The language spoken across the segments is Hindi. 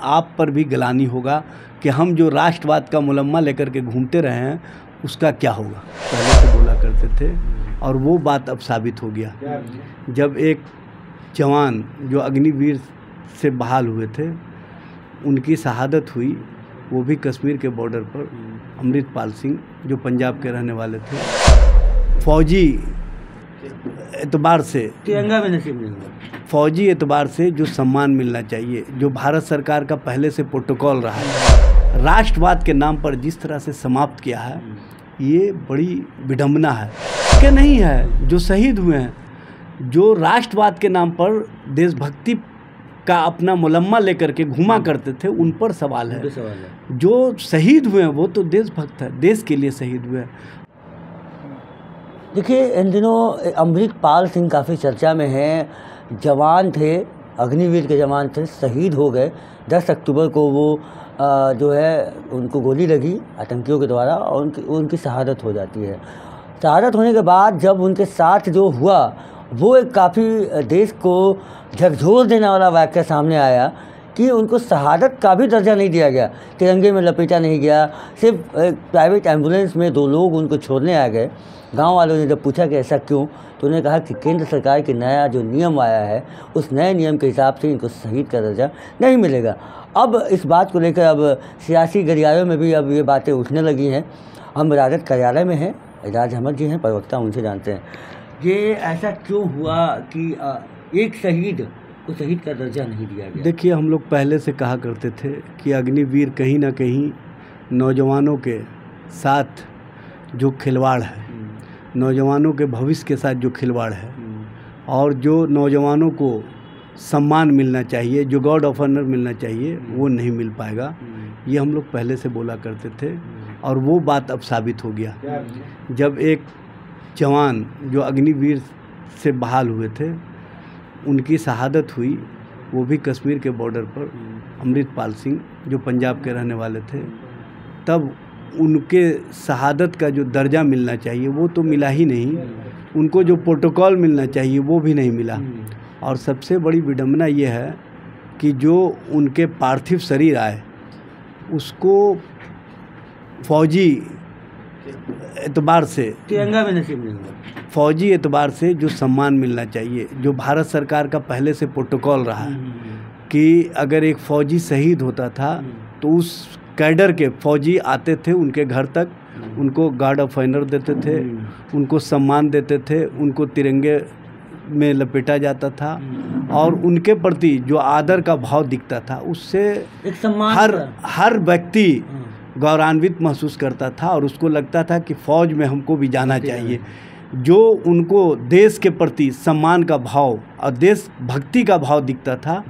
आप पर भी ग्लानि होगा कि हम जो राष्ट्रवाद का मुलम्मा लेकर के घूमते रहे हैं उसका क्या होगा। पहले से बोला करते थे और वो बात अब साबित हो गया जब एक जवान जो अग्निवीर से बहाल हुए थे उनकी शहादत हुई, वो भी कश्मीर के बॉर्डर पर। अमृतपाल सिंह जो पंजाब के रहने वाले थे, फौजी एतबार से तिरंगा भी नसीब नहीं हुआ। फौजी एतबार से जो सम्मान मिलना चाहिए, जो भारत सरकार का पहले से प्रोटोकॉल रहा है, राष्ट्रवाद के नाम पर जिस तरह से समाप्त किया है, ये बड़ी विडंबना है कि नहीं है। जो शहीद हुए हैं, जो राष्ट्रवाद के नाम पर देशभक्ति का अपना मुलम्मा लेकर के घुमा करते थे, उन पर सवाल है। जो शहीद हुए हैं वो तो देशभक्त है, देश के लिए शहीद हुए हैं। देखिए, इन दिनों अमृतपाल सिंह काफ़ी चर्चा में हैं। जवान थे, अग्निवीर के जवान थे, शहीद हो गए। 10 अक्टूबर को वो जो है उनको गोली लगी आतंकियों के द्वारा और उनकी शहादत हो जाती है। शहादत होने के बाद जब उनके साथ जो हुआ वो एक काफ़ी देश को झकझोर देने वाला वाक़या सामने आया कि उनको शहादत का भी दर्जा नहीं दिया गया, तिरंगे में लपेटा नहीं गया। सिर्फ एक प्राइवेट एम्बुलेंस में 2 लोग उनको छोड़ने आ गए। गांव वालों ने जब पूछा कि ऐसा क्यों, तो उन्होंने कहा कि केंद्र सरकार के नया जो नियम आया है उस नए नियम के हिसाब से इनको शहीद का दर्जा नहीं मिलेगा। अब इस बात को लेकर अब सियासी गलियारों में भी अब ये बातें उठने लगी हैं। हम राजद कार्यालय में हैं, एजाज अहमद जी हैं प्रवक्ता, उनसे जानते हैं ये ऐसा क्यों हुआ कि एक शहीद को शहीद का दर्जा नहीं दिया गया। देखिए, हम लोग पहले से कहा करते थे कि अग्निवीर कहीं ना कहीं नौजवानों के साथ जो खिलवाड़ है, नौजवानों के भविष्य के साथ जो खिलवाड़ है, और जो नौजवानों को सम्मान मिलना चाहिए, जो गार्ड ऑफ ऑनर मिलना चाहिए, वो नहीं मिल पाएगा। ये हम लोग पहले से बोला करते थे और वो बात अब साबित हो गया जब एक जवान जो अग्निवीर से बहाल हुए थे उनकी शहादत हुई, वो भी कश्मीर के बॉर्डर पर। अमृतपाल सिंह जो पंजाब के रहने वाले थे, तब उनके शहादत का जो दर्जा मिलना चाहिए वो तो मिला ही नहीं, उनको जो प्रोटोकॉल मिलना चाहिए वो भी नहीं मिला। और सबसे बड़ी विडंबना ये है कि जो उनके पार्थिव शरीर आए उसको फौजी एतबार से तिरंगा भी नसीब नहीं हुआ। फौजी एतबार से जो सम्मान मिलना चाहिए, जो भारत सरकार का पहले से प्रोटोकॉल रहा है कि अगर एक फ़ौजी शहीद होता था तो उस कैडर के फौजी आते थे उनके घर तक, उनको गार्ड ऑफ ऑनर देते थे, उनको सम्मान देते थे, उनको तिरंगे में लपेटा जाता था और उनके प्रति जो आदर का भाव दिखता था उससे एक सम्मान हर व्यक्ति गौरवान्वित महसूस करता था और उसको लगता था कि फ़ौज में हमको भी जाना चाहिए। जो उनको देश के प्रति सम्मान का भाव और देशभक्ति का भाव दिखता था,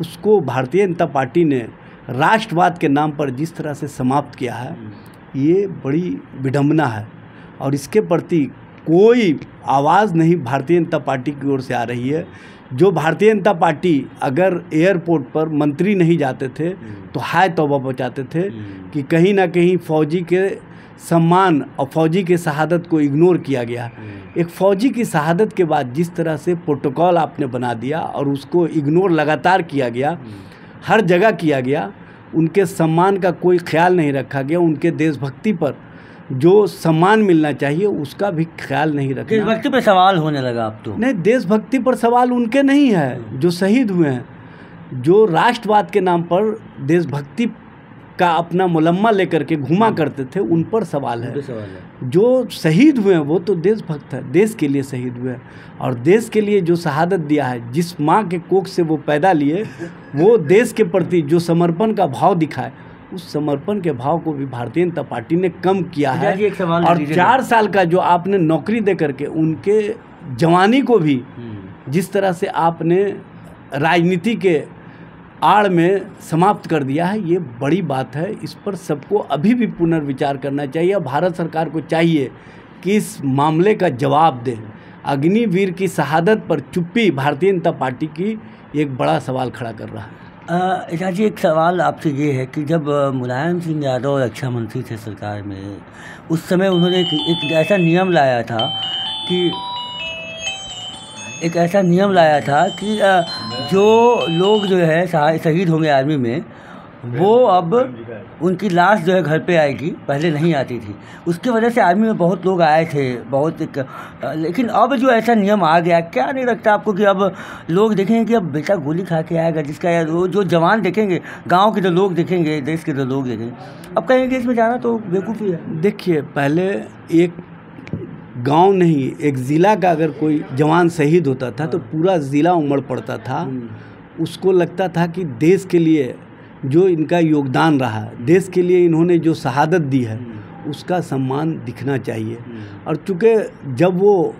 उसको भारतीय जनता पार्टी ने राष्ट्रवाद के नाम पर जिस तरह से समाप्त किया है, ये बड़ी विडंबना है। और इसके प्रति कोई आवाज़ नहीं भारतीय जनता पार्टी की ओर से आ रही है। जो भारतीय जनता पार्टी अगर एयरपोर्ट पर मंत्री नहीं जाते थे तो हाय तौबा पहुँचाते थे कि कहीं ना कहीं फ़ौजी के सम्मान और फ़ौजी के शहादत को इग्नोर किया गया। एक फ़ौजी की शहादत के बाद जिस तरह से प्रोटोकॉल आपने बना दिया और उसको इग्नोर लगातार किया गया, हर जगह किया गया, उनके सम्मान का कोई ख्याल नहीं रखा गया, उनके देशभक्ति पर जो सम्मान मिलना चाहिए उसका भी ख्याल नहीं रखा। देशभक्ति पर सवाल होने लगा अब तो। नहीं, देशभक्ति पर सवाल उनके नहीं है जो शहीद हुए हैं, जो राष्ट्रवाद के नाम पर देशभक्ति का अपना मुलम्मा लेकर के घुमा करते थे, उन पर सवाल है। जो शहीद हुए हैं वो तो देशभक्त है, देश के लिए शहीद हुए हैं और देश के लिए जो शहादत दिया है, जिस माँ के कोख से वो पैदा लिए, वो देश के प्रति जो समर्पण का भाव दिखाए, उस समर्पण के भाव को भी भारतीय जनता पार्टी ने कम किया है। और 4 साल का जो आपने नौकरी दे करके उनके जवानी को भी जिस तरह से आपने राजनीति के आड़ में समाप्त कर दिया है, ये बड़ी बात है। इस पर सबको अभी भी पुनर्विचार करना चाहिए। भारत सरकार को चाहिए कि इस मामले का जवाब दे। अग्निवीर की शहादत पर चुप्पी भारतीय जनता पार्टी की एक बड़ा सवाल खड़ा कर रहा है। जी, एक सवाल आपसे ये है कि जब मुलायम सिंह यादव रक्षा मंत्री थे सरकार में, उस समय उन्होंने एक ऐसा नियम लाया था कि जो लोग जो है शहीद होंगे आर्मी में, वो अब उनकी लाश जो है घर पे आएगी, पहले नहीं आती थी। उसकी वजह से आर्मी में बहुत लोग आए थे, लेकिन अब जो ऐसा नियम आ गया, क्या नहीं लगता आपको कि अब लोग देखेंगे कि अब बेटा गोली खा के आएगा, जिसका जो जवान देखेंगे, गांव के जो लोग देखेंगे, देश के जो लोग देखेंगे, अब कहेंगे इसमें जाना तो बेवकूफ़ी है। देखिए, पहले एक गांव नहीं, एक ज़िला का अगर कोई जवान शहीद होता था तो पूरा ज़िला उमड़ पड़ता था। उसको लगता था कि देश के लिए जो इनका योगदान रहा, देश के लिए इन्होंने जो शहादत दी है, उसका सम्मान दिखना चाहिए। और चूँकि जब वो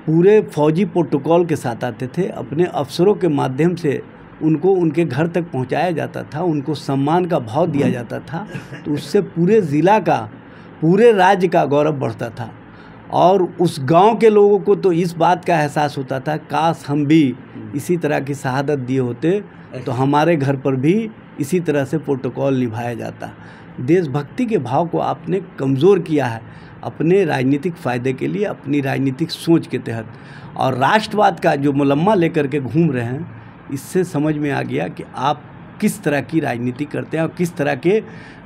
पूरे फौजी प्रोटोकॉल के साथ आते थे, अपने अफसरों के माध्यम से उनको उनके घर तक पहुंचाया जाता था, उनको सम्मान का भाव दिया जाता था, तो उससे पूरे ज़िला का, पूरे राज्य का गौरव बढ़ता था। और उस गांव के लोगों को तो इस बात का एहसास होता था, काश हम भी इसी तरह की शहादत दिए होते तो हमारे घर पर भी इसी तरह से प्रोटोकॉल निभाया जाता। देशभक्ति के भाव को आपने कमज़ोर किया है अपने राजनीतिक फ़ायदे के लिए, अपनी राजनीतिक सोच के तहत। और राष्ट्रवाद का जो मुलम्मा लेकर के घूम रहे हैं, इससे समझ में आ गया कि आप किस तरह की राजनीति करते हैं और किस तरह के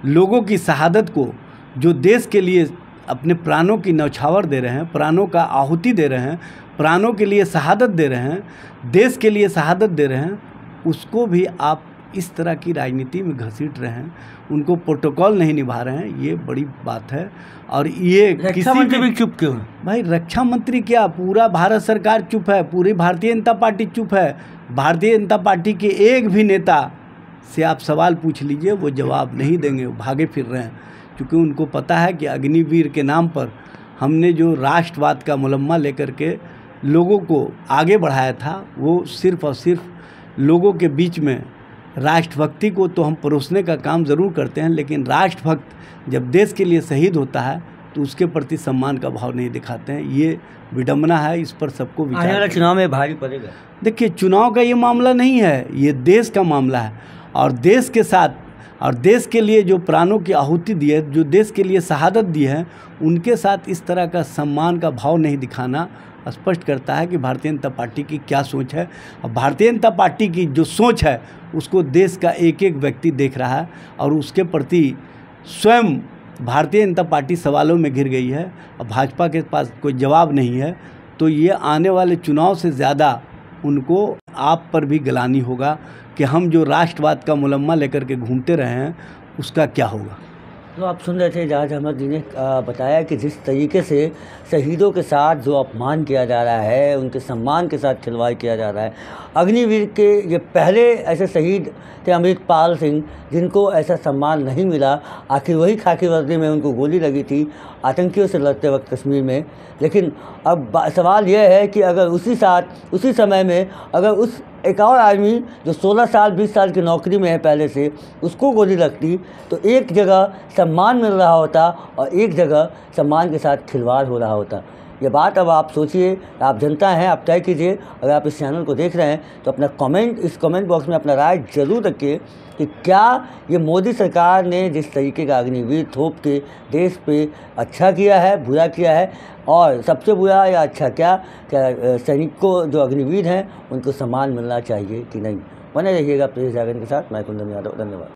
लोगों की शहादत को, जो देश के लिए अपने प्राणों की न्यौछावर दे रहे हैं, प्राणों का आहुति दे रहे हैं, प्राणों के लिए शहादत दे रहे हैं, देश के लिए शहादत दे रहे हैं, उसको भी आप इस तरह की राजनीति में घसीट रहे हैं, उनको प्रोटोकॉल नहीं निभा रहे हैं। ये बड़ी बात है। और ये रक्षा मंत्री भी चुप क्यों है? भाई, रक्षा मंत्री क्या, पूरा भारत सरकार चुप है, पूरी भारतीय जनता पार्टी चुप है। भारतीय जनता पार्टी के एक भी नेता से आप सवाल पूछ लीजिए, वो जवाब नहीं देंगे, वो भागे फिर रहे हैं, क्योंकि उनको पता है कि अग्निवीर के नाम पर हमने जो राष्ट्रवाद का मुलम्मा लेकर के लोगों को आगे बढ़ाया था, वो सिर्फ़ और सिर्फ लोगों के बीच में राष्ट्रभक्ति को तो हम परोसने का काम ज़रूर करते हैं, लेकिन राष्ट्रभक्त जब देश के लिए शहीद होता है तो उसके प्रति सम्मान का भाव नहीं दिखाते हैं। ये विडंबना है, इस पर सबको विचार। चुनाव में भारी पड़ेगा। देखिए, चुनाव का ये मामला नहीं है, ये देश का मामला है। और देश के साथ और देश के लिए जो प्राणों की आहुति दी है, जो देश के लिए शहादत दी है, उनके साथ इस तरह का सम्मान का भाव नहीं दिखाना स्पष्ट करता है कि भारतीय जनता पार्टी की क्या सोच है। और भारतीय जनता पार्टी की जो सोच है उसको देश का एक एक व्यक्ति देख रहा है, और उसके प्रति स्वयं भारतीय जनता पार्टी सवालों में घिर गई है और भाजपा के पास कोई जवाब नहीं है। तो ये आने वाले चुनाव से ज़्यादा उनको आप पर भी गिलानी होगा कि हम जो राष्ट्रवाद का मुलम्मा लेकर के घूमते रहे हैं, उसका क्या होगा। तो आप सुन रहे थे जहाज अहमद जी ने बताया कि जिस तरीके से शहीदों के साथ जो अपमान किया जा रहा है, उनके सम्मान के साथ खिलवाड़ किया जा रहा है। अग्निवीर के ये पहले ऐसे शहीद थे अमृतपाल सिंह, जिनको ऐसा सम्मान नहीं मिला। आखिर वही खाकी वर्दी में उनको गोली लगी थी आतंकियों से लड़ते वक्त कश्मीर में। लेकिन अब सवाल यह है कि अगर उसी समय में अगर उस एक और आदमी जो 16 साल 20 साल की नौकरी में है पहले से, उसको गोली लगती तो एक जगह सम्मान मिल रहा होता और एक जगह सम्मान के साथ खिलवाड़ हो रहा होता। ये बात अब आप सोचिए, आप जनता हैं, आप तय कीजिए। अगर आप इस चैनल को देख रहे हैं तो अपना इस कमेंट बॉक्स में अपना राय ज़रूर रखिए कि क्या ये मोदी सरकार ने जिस तरीके का अग्निवीर थोप के देश पे अच्छा किया है, बुरा किया है, और सबसे बुरा या अच्छा क्या सैनिक को जो अग्निवीर हैं उनको सम्मान मिलना चाहिए कि नहीं। बने रहिएगा प्रेस जागरण के साथ। मैं कुंदन यादव, धन्यवाद।